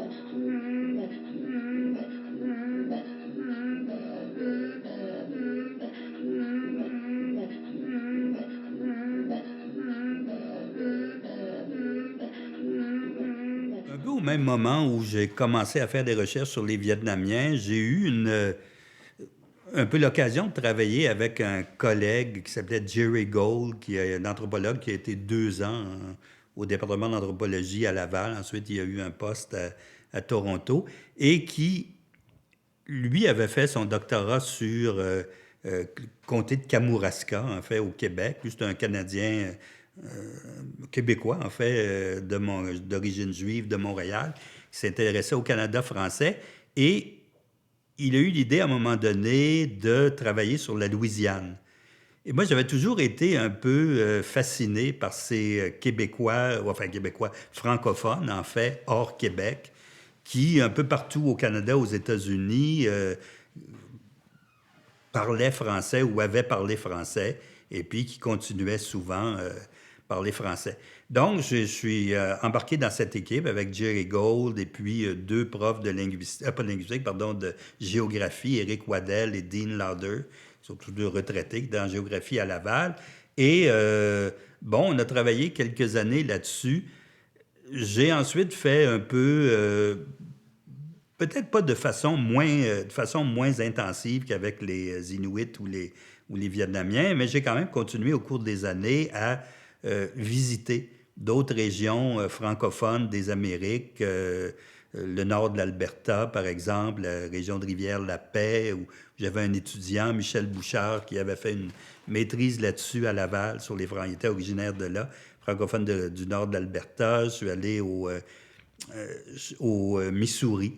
Un peu au même moment où j'ai commencé à faire des recherches sur les Vietnamiens, j'ai eu un peu l'occasion de travailler avec un collègue qui s'appelait Jerry Gold, qui est un anthropologue qui a été 2 ans au département d'anthropologie à Laval. Ensuite, il a eu un poste à Toronto et qui, lui, avait fait son doctorat sur le comté de Kamouraska, en fait, au Québec. Lui, c'est un Canadien québécois, en fait, d'origine juive de Montréal, qui s'intéressait au Canada français. Et il a eu l'idée, à un moment donné, de travailler sur la Louisiane. Et moi, j'avais toujours été un peu fasciné par ces Québécois, enfin Québécois francophones, en fait, hors Québec, qui, un peu partout au Canada, aux États-Unis, parlaient français ou avaient parlé français, et puis qui continuaient souvent parler français. Donc, je suis embarqué dans cette équipe avec Jerry Gold et puis deux profs de linguistique, pas de linguistique, pardon, de géographie, Éric Waddell et Dean Lauder, qui sont tous deux retraités dans géographie à Laval. Et bon, on a travaillé quelques années là-dessus. J'ai ensuite fait un peu peut-être pas de façon moins intensive qu'avec les Inuits ou les Vietnamiens, mais j'ai quand même continué au cours des années à visiter d'autres régions francophones des Amériques, le nord de l'Alberta, par exemple, la région de Rivière-la-Paix, où j'avais un étudiant, Michel Bouchard, qui avait fait une maîtrise là-dessus à Laval, sur les Francs. Il était originaire de là, francophone du nord de l'Alberta. Je suis allé au Missouri,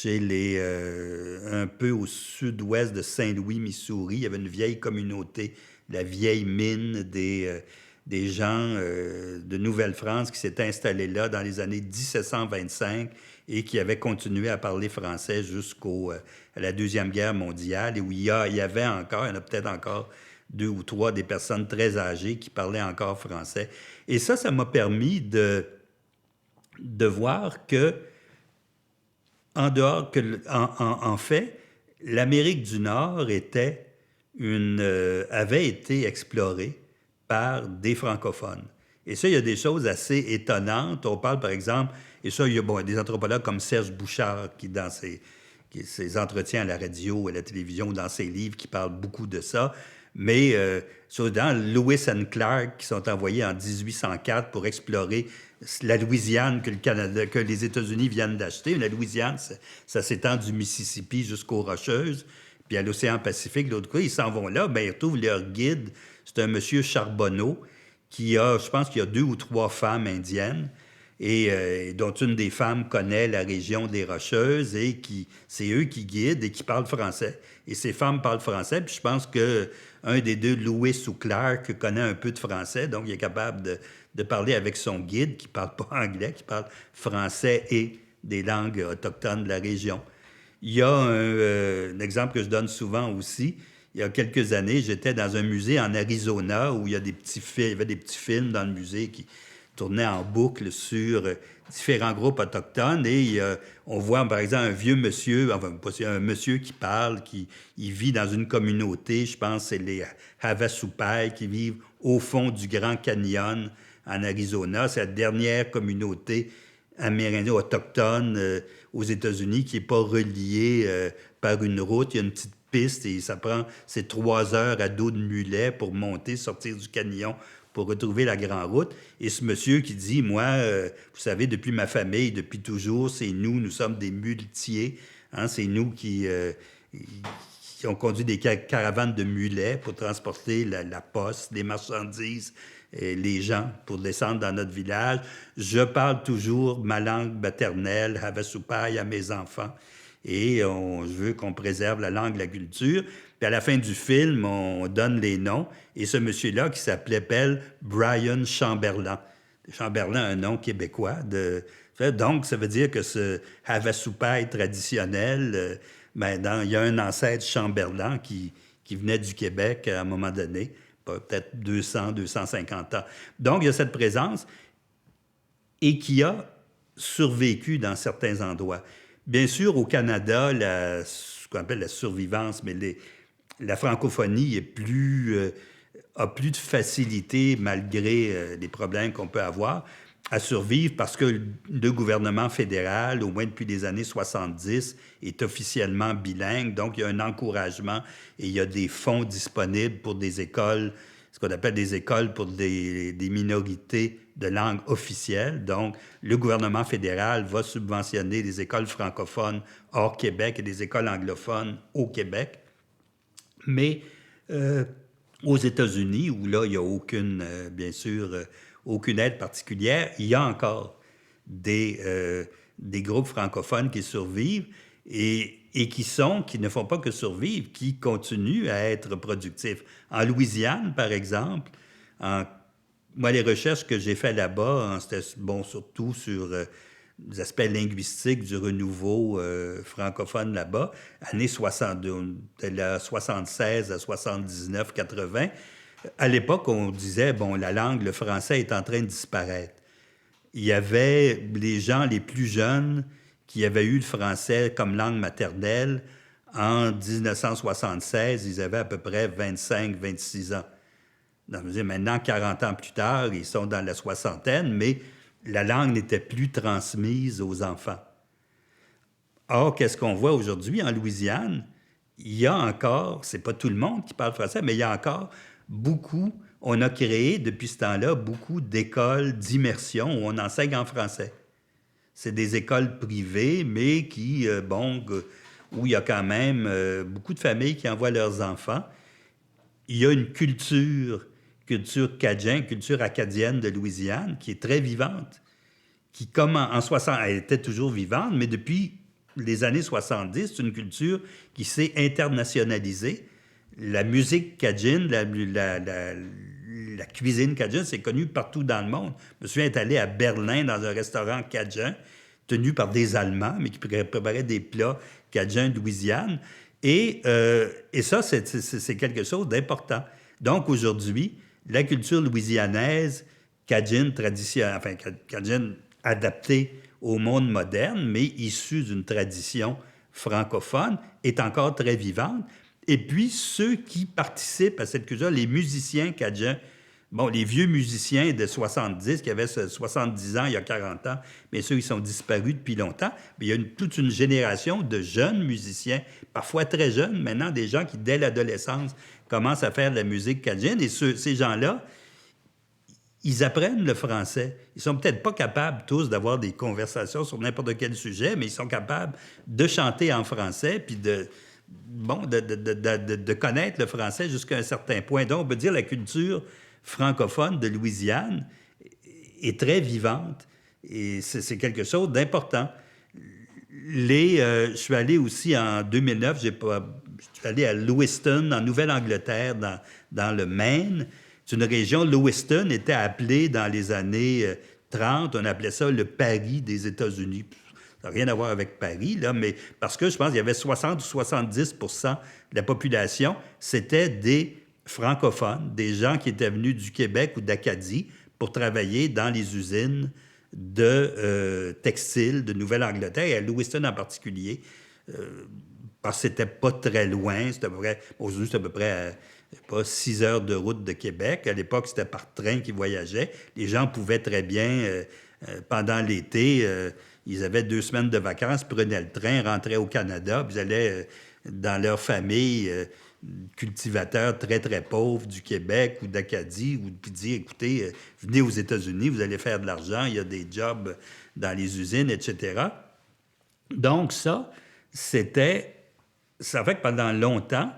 un peu au sud-ouest de Saint-Louis, Missouri. Il y avait une vieille communauté, la vieille mine des gens de Nouvelle-France qui s'étaient installés là dans les années 1725 et qui avaient continué à parler français à la Deuxième Guerre mondiale et où il y avait encore, il y en a peut-être encore deux ou trois des personnes très âgées qui parlaient encore français. Et ça m'a permis de voir que en dehors que, en fait, l'Amérique du Nord avait été explorée par des francophones. Et ça, il y a des choses assez étonnantes. On parle, par exemple, et ça, il y a des anthropologues comme Serge Bouchard qui, dans ses entretiens à la radio, à la télévision, ou dans ses livres, qui parlent beaucoup de ça. Mais dans Lewis and Clark, qui sont envoyés en 1804 pour explorer la Louisiane que les États-Unis viennent d'acheter. La Louisiane, ça s'étend du Mississippi jusqu'aux Rocheuses, puis à l'océan Pacifique, de l'autre côté. Ils s'en vont là, ben, ils retrouvent leur guide. C'est un monsieur Charbonneau je pense qu'il y a 2 ou 3 femmes indiennes, et dont une des femmes connaît la région des Rocheuses, et c'est eux qui guident et qui parlent français. Et ces femmes parlent français, puis je pense que un des deux, Lewis ou Clark, connaît un peu de français, donc il est capable de parler avec son guide, qui parle pas anglais, qui parle français et des langues autochtones de la région. Il y a un exemple que je donne souvent aussi. Il y a quelques années, j'étais dans un musée en Arizona où il y avait des petits films dans le musée qui tournaient en boucle sur différents groupes autochtones. Et on voit, par exemple, un vieux monsieur, enfin, un monsieur qui parle, il vit dans une communauté, je pense que c'est les Havasupai, qui vivent au fond du Grand Canyon en Arizona. C'est la dernière communauté amérindienne autochtone aux États-Unis qui n'est pas reliée par une route. Il y a une petite piste et c'est 3 heures à dos de mulet pour monter, sortir du canyon pour retrouver la grande route. Et ce monsieur qui dit, moi, vous savez, depuis ma famille, depuis toujours, nous sommes des muletiers. Hein, c'est nous qui ont conduit des caravanes de mulets pour transporter la poste, les marchandises, les gens pour descendre dans notre village. Je parle toujours ma langue maternelle, Havasupai, à mes enfants. Et je veux qu'on préserve la langue, la culture. Puis à la fin du film, on donne les noms. Et ce monsieur-là, qui s'appelle Brian Chamberlain. Chamberlain, un nom québécois. Donc, ça veut dire que ce Havasupai traditionnel, il y a un ancêtre Chamberlain qui venait du Québec à un moment donné, peut-être 200, 250 ans. Donc, il y a cette présence et qui a survécu dans certains endroits. Bien sûr, au Canada, ce qu'on appelle la survivance, mais la francophonie a plus de facilité, malgré les problèmes qu'on peut avoir, à survivre parce que le gouvernement fédéral, au moins depuis les années 70, est officiellement bilingue. Donc, il y a un encouragement et il y a des fonds disponibles pour des écoles, ce qu'on appelle des écoles pour des minorités de langue officielle. Donc, le gouvernement fédéral va subventionner des écoles francophones hors Québec et des écoles anglophones au Québec. Mais aux États-Unis, où là, il n'y a aucune, bien sûr, aucune aide particulière, il y a encore des groupes francophones qui survivent et qui ne font pas que survivre, qui continuent à être productifs. En Louisiane, par exemple, moi, les recherches que j'ai faites là-bas, c'était surtout sur les aspects linguistiques du renouveau francophone là-bas, années 76 à 79, 80. À l'époque, on disait, la langue, le français est en train de disparaître. Il y avait les gens les plus jeunes qui avaient eu le français comme langue maternelle en 1976, ils avaient à peu près 25, 26 ans. Donc, je veux dire, maintenant, 40 ans plus tard, ils sont dans la soixantaine, mais la langue n'était plus transmise aux enfants. Or, qu'est-ce qu'on voit aujourd'hui en Louisiane? Il y a encore, c'est pas tout le monde qui parle français, mais il y a encore on a créé depuis ce temps-là beaucoup d'écoles d'immersion où on enseigne en français. C'est des écoles privées, mais où il y a quand même beaucoup de familles qui envoient leurs enfants. Il y a une culture cajun, culture acadienne de Louisiane, qui est très vivante, qui, comme en 60, elle était toujours vivante, mais depuis les années 70, c'est une culture qui s'est internationalisée. La musique cajun, la cuisine cajun, c'est connu partout dans le monde. Je me souviens être allé à Berlin dans un restaurant cajun, tenu par des Allemands, mais qui préparaient des plats cajun de Louisiane. Et ça, c'est quelque chose d'important. Donc, aujourd'hui, la culture louisianaise, cajun cajun adaptée au monde moderne, mais issue d'une tradition francophone, est encore très vivante. Et puis, ceux qui participent à cette culture, les musiciens cajuns, les vieux musiciens de 70, qui avaient 70 ans il y a 40 ans, bien sûr, ils sont disparus depuis longtemps, mais il y a toute une génération de jeunes musiciens, parfois très jeunes, maintenant des gens qui, dès l'adolescence, commencent à faire de la musique cajuns. Et ces gens-là, ils apprennent le français. Ils sont peut-être pas capables tous d'avoir des conversations sur n'importe quel sujet, mais ils sont capables de chanter en français, puis de connaître le français jusqu'à un certain point. Donc, on peut dire que la culture francophone de Louisiane est très vivante et c'est quelque chose d'important. Je suis allé aussi en 2009, je suis allé à Lewiston, en Nouvelle-Angleterre, dans le Maine. C'est une région, Lewiston était appelée dans les années 30, on appelait ça le Paris des États-Unis. Ça n'a rien à voir avec Paris, là, mais parce que je pense qu'il y avait 60 ou 70 % de la population, c'était des francophones, des gens qui étaient venus du Québec ou d'Acadie pour travailler dans les usines de textiles de Nouvelle-Angleterre, et à Lewiston en particulier, parce que c'était pas très loin, aujourd'hui c'est à peu près 6 heures de route de Québec. À l'époque, c'était par train qu'ils voyageaient. Les gens pouvaient très bien, pendant l'été, ils avaient 2 semaines de vacances, prenaient le train, rentraient au Canada, puis ils allaient dans leur famille, cultivateurs très, très pauvres du Québec ou d'Acadie, puis dire, écoutez, venez aux États-Unis, vous allez faire de l'argent, il y a des jobs dans les usines, etc. Donc ça fait que pendant longtemps,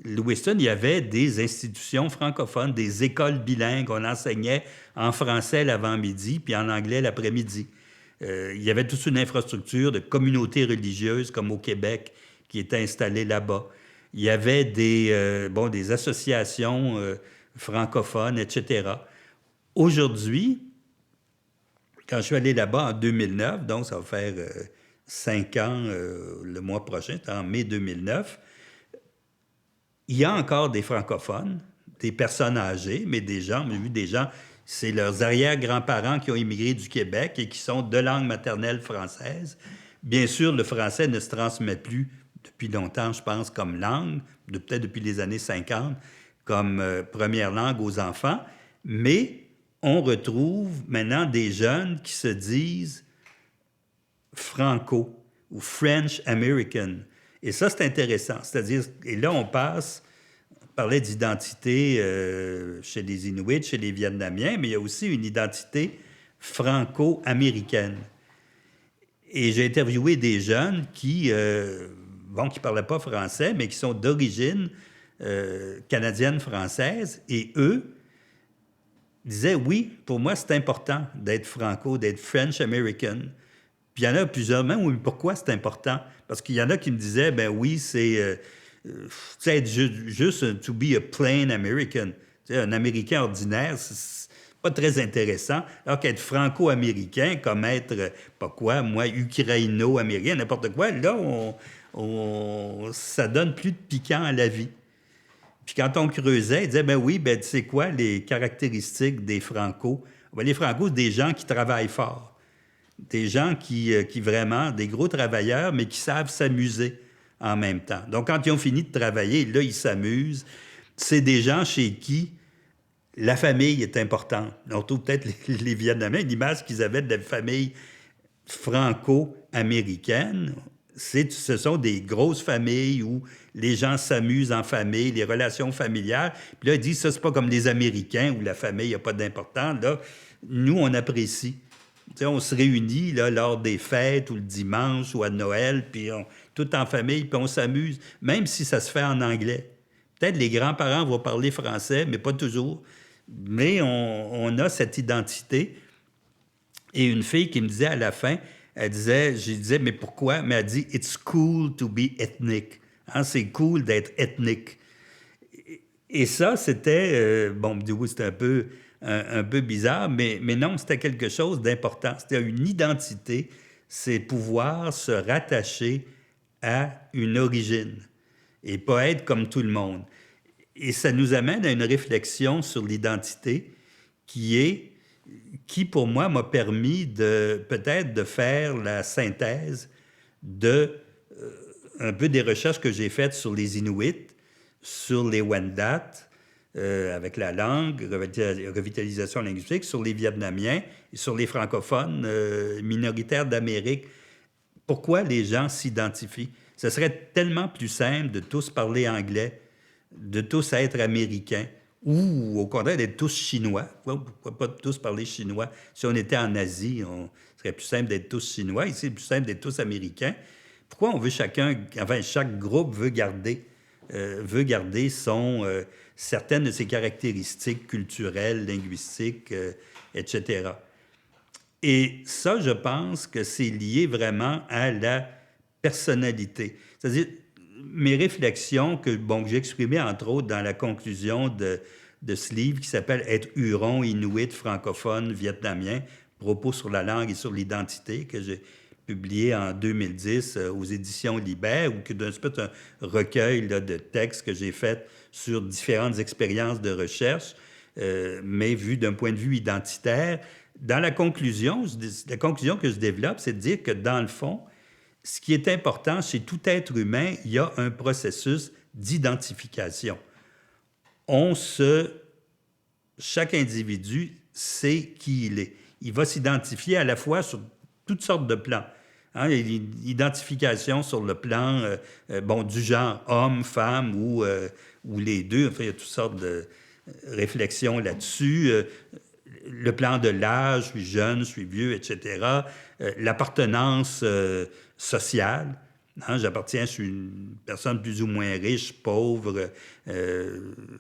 Lewiston, il y avait des institutions francophones, des écoles bilingues. On enseignait en français l'avant-midi, puis en anglais l'après-midi. Il y avait toute une infrastructure de communautés religieuses, comme au Québec, qui était installée là-bas. Il y avait des associations francophones, etc. Aujourd'hui, quand je suis allé là-bas en 2009, donc ça va faire 5 ans le mois prochain, c'est en mai 2009, il y a encore des francophones, des personnes âgées, mais j'ai vu des gens C'est leurs arrière-grands-parents qui ont immigré du Québec et qui sont de langue maternelle française. Bien sûr, le français ne se transmet plus depuis longtemps, je pense, comme langue, peut-être depuis les années 50, comme première langue aux enfants, mais on retrouve maintenant des jeunes qui se disent franco ou French American. Et ça, c'est intéressant. C'est-à-dire, et là, on parlait d'identité chez les Inuits, chez les Vietnamiens, mais il y a aussi une identité franco-américaine. Et j'ai interviewé des jeunes qui qui parlaient pas français, mais qui sont d'origine canadienne-française, et eux disaient, oui, pour moi, c'est important d'être franco, d'être French-American. Puis il y en a plusieurs, même, oui, pourquoi c'est important? Parce qu'il y en a qui me disaient, ben oui, c'est être juste to be a plain American. T'sais, un Américain ordinaire, c'est pas très intéressant. Alors qu'être franco-américain, comme être, pas quoi, moi, ukraino-américain, n'importe quoi, là, ça donne plus de piquant à la vie. Puis quand on creusait, ils disaient, ben oui, ben tu sais quoi, les caractéristiques des Franco? Ben, les Franco, c'est des gens qui travaillent fort. Des gens qui vraiment, des gros travailleurs, mais qui savent s'amuser en même temps. Donc, quand ils ont fini de travailler, là, ils s'amusent. C'est des gens chez qui la famille est importante. On retrouve peut-être les Vietnamiens, l'image qu'ils avaient de la famille franco-américaine. Ce sont des grosses familles où les gens s'amusent en famille, les relations familiales. Puis là, ils disent, ça, c'est pas comme les Américains où la famille n'a pas d'importance. Là, nous, on apprécie. T'sais, on se réunit là, lors des fêtes ou le dimanche ou à Noël, puis tout en famille, puis on s'amuse, même si ça se fait en anglais. Peut-être les grands-parents vont parler français, mais pas toujours. Mais on a cette identité. Et une fille qui me disait à la fin, je disais, mais pourquoi? Mais elle dit, it's cool to be ethnic. Hein, c'est cool d'être ethnique. Et ça, c'était, c'était un peu bizarre, mais non, c'était quelque chose d'important. C'était une identité, c'est pouvoir se rattacher à une origine et pas être comme tout le monde. Et ça nous amène à une réflexion sur l'identité qui pour moi m'a permis peut-être de faire la synthèse de un peu des recherches que j'ai faites sur les Inuits, sur les Wendat, avec la langue, revitalisation linguistique, sur les Vietnamiens et sur les francophones minoritaires d'Amérique. Pourquoi les gens s'identifient? Ce serait tellement plus simple de tous parler anglais, de tous être américains, ou au contraire d'être tous chinois. Pourquoi pas tous parler chinois? Si on était en Asie, ce serait plus simple d'être tous chinois. Ici, c'est plus simple d'être tous américains. Pourquoi on veut chaque groupe veut garder certaines de ses caractéristiques culturelles, linguistiques, etc. Et ça, je pense que c'est lié vraiment à la personnalité. C'est-à-dire, mes réflexions que j'ai exprimées, entre autres, dans la conclusion de ce livre qui s'appelle « Être Huron, Inuit, francophone, vietnamien, propos sur la langue et sur l'identité », que j'ai publié en 2010 aux éditions Libert, ou que c'est un recueil là, de textes que j'ai fait sur différentes expériences de recherche, mais vu d'un point de vue identitaire. Dans la conclusion que je développe, c'est de dire que, dans le fond, ce qui est important, chez tout être humain, il y a un processus d'identification. Chaque individu sait qui il est. Il va s'identifier à la fois sur toutes sortes de plans. Hein, l'identification sur le plan du genre homme, femme ou les deux. Enfin, il y a toutes sortes de réflexions là-dessus. Le plan de l'âge, je suis jeune, je suis vieux, etc. L'appartenance sociale. Hein, je suis une personne plus ou moins riche, pauvre,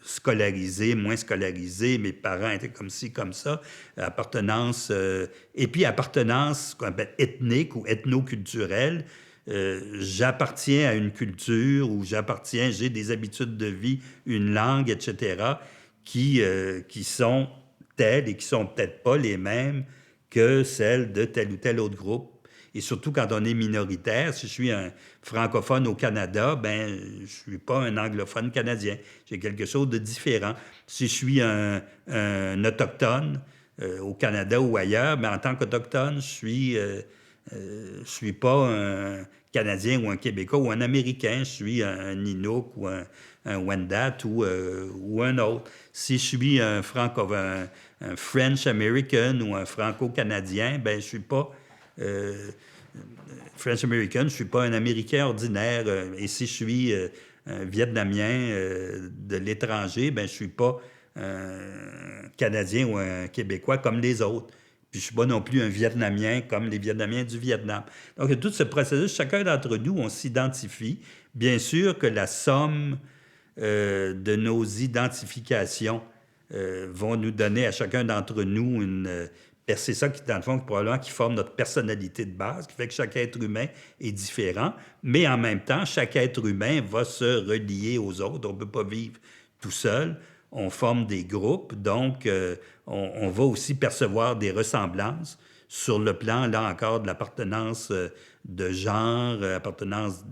scolarisée, moins scolarisée, mes parents étaient comme ci, comme ça. Appartenance, et puis appartenance qu'on appelle ethnique ou ethnoculturelle. J'appartiens à une culture ou j'ai des habitudes de vie, une langue, etc., qui sont telles et qui sont peut-être pas les mêmes que celles de tel ou tel autre groupe. Et surtout quand on est minoritaire, si je suis un francophone au Canada, je ne suis pas un anglophone canadien. J'ai quelque chose de différent. Si je suis un autochtone au Canada ou ailleurs, mais en tant qu'Autochtone, je suis pas un Canadien ou un Québécois ou un Américain, je suis un Inuk ou un Wendat ou un autre. Si je suis un French American ou un Franco-Canadien, ben je suis pas French American, je suis pas un Américain ordinaire. Et si je suis un Vietnamien de l'étranger, ben je suis pas un Canadien ou un Québécois comme les autres. Puis je suis pas non plus un Vietnamien comme les Vietnamiens du Vietnam. Donc, il y a tout ce processus. Chacun d'entre nous, on s'identifie. Bien sûr que la somme de nos identifications vont nous donner à chacun d'entre nous c'est ça qui, dans le fond, probablement qui forme notre personnalité de base, qui fait que chaque être humain est différent, mais en même temps, chaque être humain va se relier aux autres. On ne peut pas vivre tout seul. On forme des groupes, donc on va aussi percevoir des ressemblances sur le plan, là encore, de l'appartenance de genre, appartenance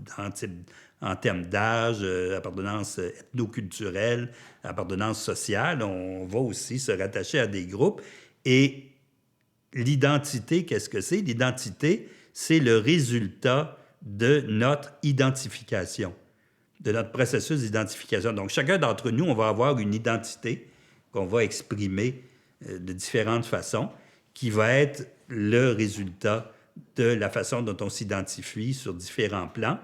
en termes d'âge, appartenance ethnoculturelle, appartenance sociale. On va aussi se rattacher à des groupes. Et l'identité, qu'est-ce que c'est? L'identité, c'est le résultat de notre identification, de notre processus d'identification. Donc, chacun d'entre nous, on va avoir une identité qu'on va exprimer de différentes façons, qui va être le résultat de la façon dont on s'identifie sur différents plans.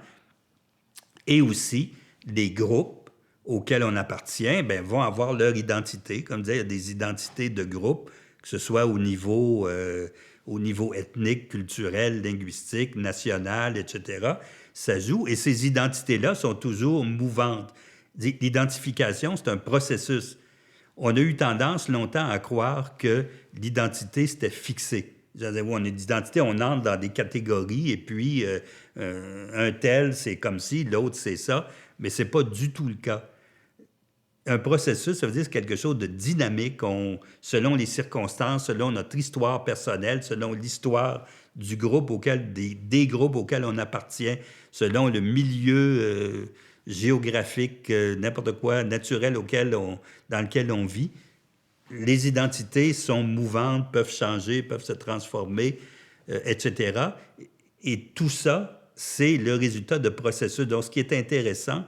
Et aussi, les groupes auxquels on appartient vont avoir leur identité. Comme je disais, il y a des identités de groupe, que ce soit au niveau ethnique, culturel, linguistique, national, etc. Ça joue, et ces identités-là sont toujours mouvantes. L'identification, c'est un processus. On a eu tendance longtemps à croire que l'identité, c'était fixé. On a d'identité, on entre dans des catégories, et puis un tel, c'est comme ci, l'autre, c'est ça, mais c'est pas du tout le cas. Un processus, ça veut dire c'est quelque chose de dynamique, selon les circonstances, selon notre histoire personnelle, selon l'histoire du groupe des groupes auxquels on appartient, selon le milieu géographique, n'importe quoi, naturel dans lequel on vit. Les identités sont mouvantes, peuvent changer, peuvent se transformer, etc. Et tout ça, c'est le résultat de processus. Donc, ce qui est intéressant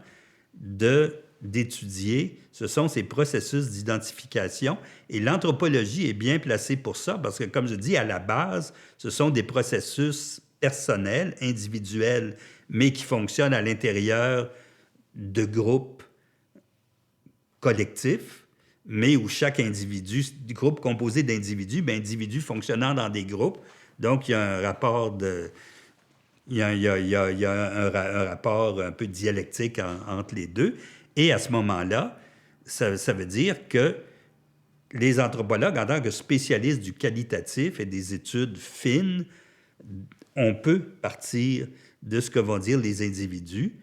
d'étudier, ce sont ces processus d'identification. Et l'anthropologie est bien placée pour ça, parce que, comme je dis, à la base, ce sont des processus personnels, individuels, mais qui fonctionnent à l'intérieur de groupes collectifs, mais où chaque individu, des groupes composés d'individus, individus fonctionnant dans des groupes. Donc, il y a un rapport il y a un rapport un peu dialectique entre les deux. Et à ce moment-là, ça veut dire que les anthropologues, en tant que spécialistes du qualitatif et des études fines, on peut partir de ce que vont dire les individus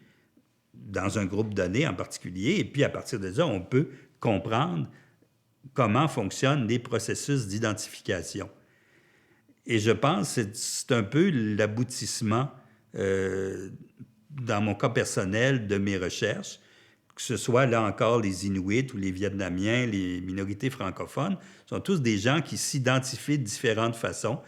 dans un groupe donné en particulier, et puis à partir de ça, on peut comprendre comment fonctionnent les processus d'identification. Et je pense que c'est un peu l'aboutissement, dans mon cas personnel, de mes recherches, que ce soit là encore les Inuits ou les Vietnamiens, les minorités francophones, sont tous des gens qui s'identifient de différentes façons,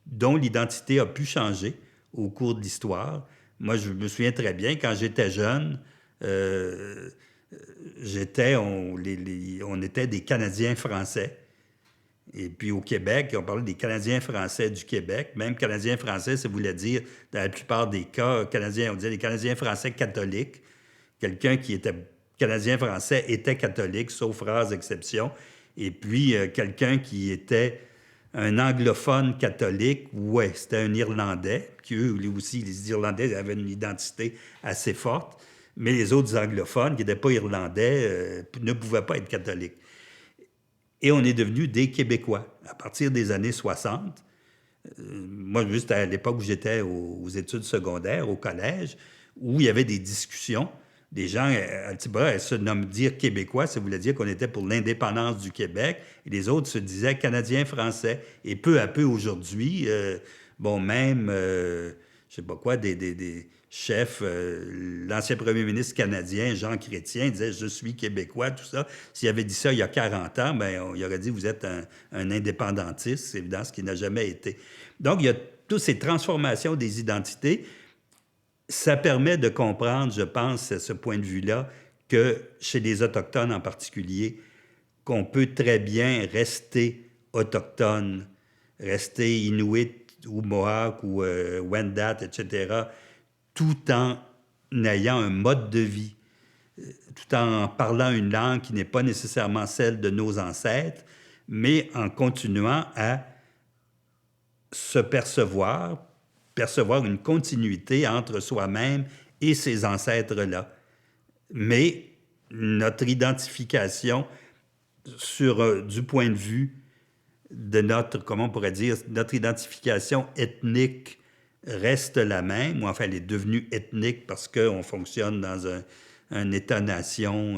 dont l'identité a pu changer au cours de l'histoire. Moi, je me souviens très bien, quand j'étais jeune, on était des Canadiens français. Et puis au Québec, on parlait des Canadiens français du Québec. Même Canadiens français, ça voulait dire, dans la plupart des cas, on disait les Canadiens français catholiques. Quelqu'un qui était Canadien français était catholique, sauf rares exceptions. Et puis quelqu'un qui était un anglophone catholique, c'était un Irlandais, qui eux aussi, les Irlandais avaient une identité assez forte, mais les autres anglophones qui n'étaient pas irlandais ne pouvaient pas être catholiques. Et on est devenus des Québécois à partir des années 60. Moi, juste à l'époque où j'étais aux études secondaires, au collège, où il y avait des discussions. Des gens, à se dire Québécois, ça voulait dire qu'on était pour l'indépendance du Québec, et les autres se disaient Canadiens français. Et peu à peu aujourd'hui, je sais pas quoi, des chefs. L'ancien premier ministre canadien, Jean Chrétien, disait « Je suis québécois », tout ça. S'il avait dit ça il y a 40 ans, ben, il aurait dit « Vous êtes un indépendantiste », c'est évident, ce qui n'a jamais été. Donc, il y a toutes ces transformations des identités. Ça permet de comprendre, je pense, à ce point de vue-là, que chez les Autochtones en particulier, qu'on peut très bien rester autochtone, rester Inuit ou Mohawk ou Wendat, etc., tout en ayant un mode de vie, tout en parlant une langue qui n'est pas nécessairement celle de nos ancêtres, mais en continuant à se percevoir une continuité entre soi-même et ces ancêtres-là. Mais notre identification du point de vue de notre, comment on pourrait dire, notre identification ethnique reste la même, ou enfin elle est devenue ethnique parce qu'on fonctionne dans un État-nation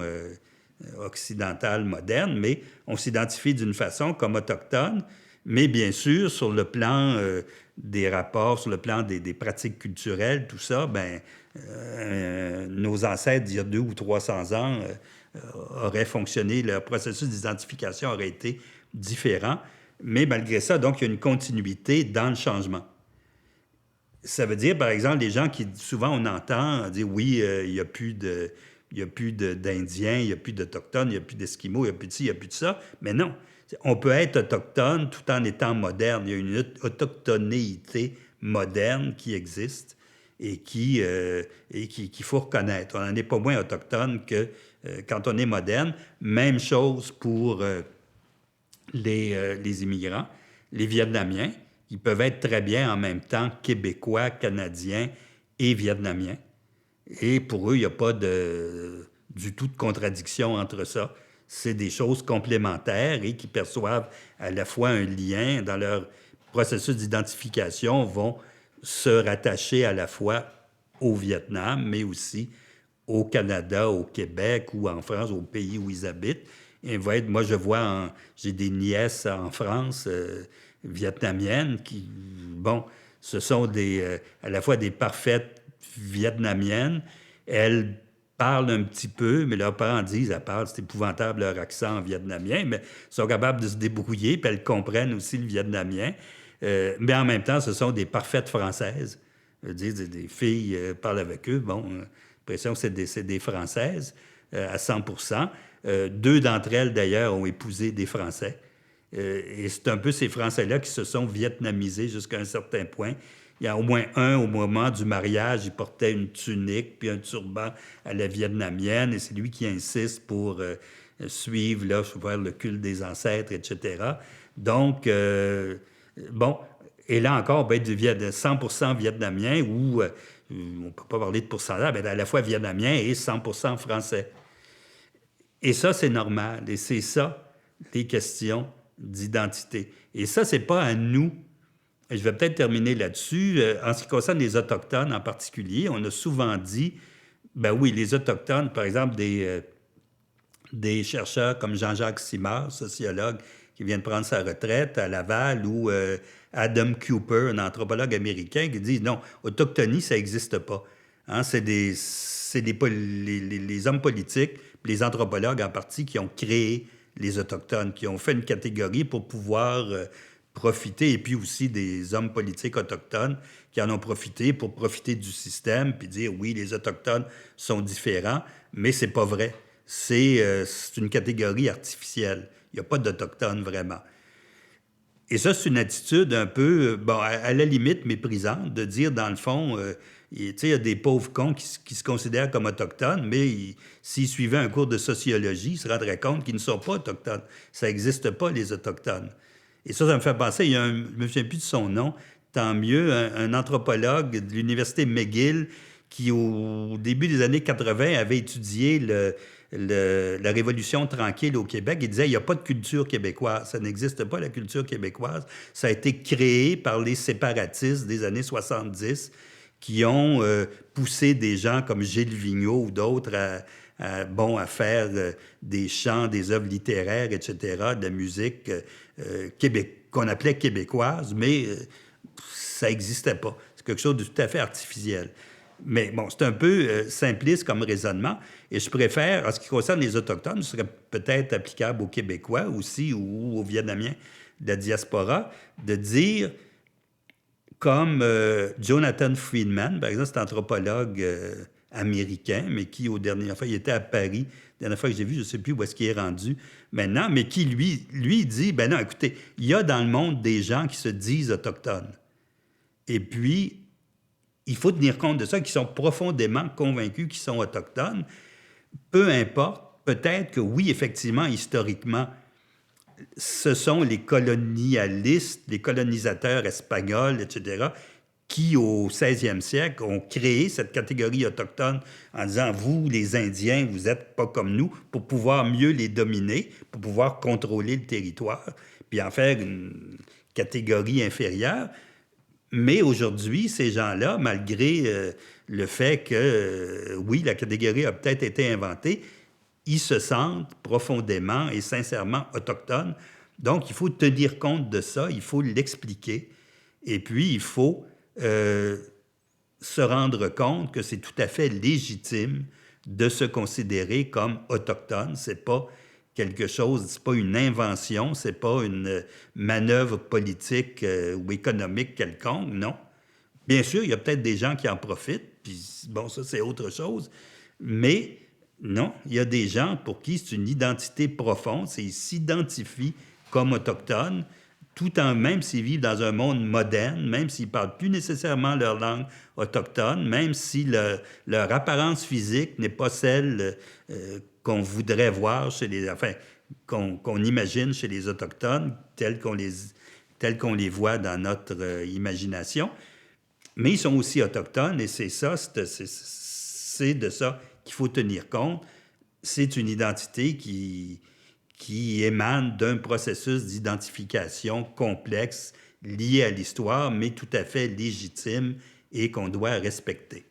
occidental moderne, mais on s'identifie d'une façon comme autochtone, mais bien sûr, sur le plan des rapports, sur le plan des pratiques culturelles, tout ça, ben, nos ancêtres, d'il y a 200 ou 300 ans, auraient fonctionné, leur processus d'identification aurait été différent. Mais malgré ça, donc, il y a une continuité dans le changement. Ça veut dire, par exemple, les gens qui, souvent, on entend dire, oui, il n'y a plus d'Indiens, il n'y a plus d'Autochtones, il n'y a plus d'Esquimaux, il n'y a plus de ci, il n'y a plus de ça. Mais non, on peut être autochtone tout en étant moderne. Il y a une autochtonéité moderne qui existe et qu'il faut reconnaître. On n'en est pas moins autochtone que quand on est moderne. Même chose pour les immigrants, les Vietnamiens. Ils peuvent être très bien en même temps québécois, canadiens et vietnamiens. Et pour eux, il n'y a pas du tout de contradiction entre ça. C'est des choses complémentaires et qui perçoivent à la fois un lien dans leur processus d'identification, vont se rattacher à la fois au Vietnam, mais aussi au Canada, au Québec ou en France, au pays où ils habitent. Et moi, j'ai des nièces en France vietnamiennes qui, bon, ce sont à la fois des parfaites vietnamiennes. Elles parlent un petit peu, mais leurs parents disent, elles parlent, c'est épouvantable leur accent vietnamien, mais sont capables de se débrouiller, puis elles comprennent aussi le vietnamien. Mais en même temps, ce sont des parfaites françaises. Je veux dire, des filles parlent avec eux, bon, l'impression que c'est des Françaises à 100%. Deux d'entre elles, d'ailleurs, ont épousé des Français. Et c'est un peu ces Français-là qui se sont vietnamisés jusqu'à un certain point. Il y a au moins un, au moment du mariage, il portait une tunique puis un turban à la vietnamienne, et c'est lui qui insiste pour suivre là, vers le culte des ancêtres, etc. Donc, bon, et là encore, on peut être de 100% vietnamien ou on ne peut pas parler de pourcentage, mais à la fois vietnamien et 100% français. Et ça, c'est normal. Et c'est ça, les questions d'identité. Et ça, c'est pas à nous. Et je vais peut-être terminer là-dessus. En ce qui concerne les Autochtones en particulier, on a souvent dit, ben oui, les Autochtones, par exemple, des chercheurs comme Jean-Jacques Simard, sociologue, qui vient de prendre sa retraite à Laval, ou Adam Cooper, un anthropologue américain, qui dit non, autochtonie, ça n'existe pas. Hein, c'est les hommes politiques, les anthropologues en partie, qui ont créé les Autochtones, qui ont fait une catégorie pour pouvoir profiter, et puis aussi des hommes politiques autochtones qui en ont profité pour profiter du système, puis dire oui, les Autochtones sont différents, mais c'est pas vrai. C'est une catégorie artificielle. Il n'y a pas d'Autochtones vraiment. Et ça, c'est une attitude un peu, bon, à la limite méprisante, de dire, dans le fond, il y a des pauvres cons qui se considèrent comme autochtones, mais s'ils suivaient un cours de sociologie, ils se rendraient compte qu'ils ne sont pas autochtones. Ça n'existe pas, les Autochtones. Et ça me fait penser, je ne me souviens plus de son nom, tant mieux, un anthropologue de l'université McGill qui, au début des années 80, avait étudié la Révolution tranquille au Québec. Il disait, il n'y a pas de culture québécoise. Ça n'existe pas, la culture québécoise. Ça a été créé par les séparatistes des années 70 qui ont poussé des gens comme Gilles Vigneault ou d'autres à faire des chants, des œuvres littéraires, etc., de la musique qu'on appelait québécoise, mais ça n'existait pas. quelque chose de tout à fait artificiel. Mais bon, c'est un peu simpliste comme raisonnement, et je préfère, en ce qui concerne les Autochtones, ce serait peut-être applicable aux Québécois aussi ou aux Vietnamiens de la diaspora, de dire, comme Jonathan Friedman, par exemple, c'est un anthropologue américain, mais qui, il était à Paris, la dernière fois que j'ai vu, je ne sais plus où est-ce qu'il est rendu maintenant, mais qui, lui dit, ben non, écoutez, il y a dans le monde des gens qui se disent autochtones. Et puis, il faut tenir compte de ça, qui sont profondément convaincus qu'ils sont autochtones. Peu importe, peut-être que oui, effectivement, historiquement, ce sont les colonialistes, les colonisateurs espagnols, etc., qui, au 16e siècle, ont créé cette catégorie autochtone en disant, vous, les Indiens, vous n'êtes pas comme nous, pour pouvoir mieux les dominer, pour pouvoir contrôler le territoire, puis en faire une catégorie inférieure. Mais aujourd'hui, ces gens-là, malgré le fait que, oui, la catégorie a peut-être été inventée, ils se sentent profondément et sincèrement autochtones. Donc, il faut tenir compte de ça, il faut l'expliquer. Et puis, il faut se rendre compte que c'est tout à fait légitime de se considérer comme autochtone. C'est pas quelque chose, c'est pas une invention, c'est pas une manœuvre politique ou économique quelconque, non. Bien sûr, il y a peut-être des gens qui en profitent, puis bon, ça, c'est autre chose, mais non, il y a des gens pour qui c'est une identité profonde, c'est ils s'identifient comme autochtones, tout en, même s'ils vivent dans un monde moderne, même s'ils ne parlent plus nécessairement leur langue autochtone, même si leur apparence physique n'est pas celle qu'on voudrait voir chez les... Enfin, qu'on imagine chez les Autochtones, tels qu'on les voit dans notre imagination. Mais ils sont aussi autochtones, et c'est ça, c'est de ça qu'il faut tenir compte. C'est une identité qui émane d'un processus d'identification complexe lié à l'histoire, mais tout à fait légitime et qu'on doit respecter.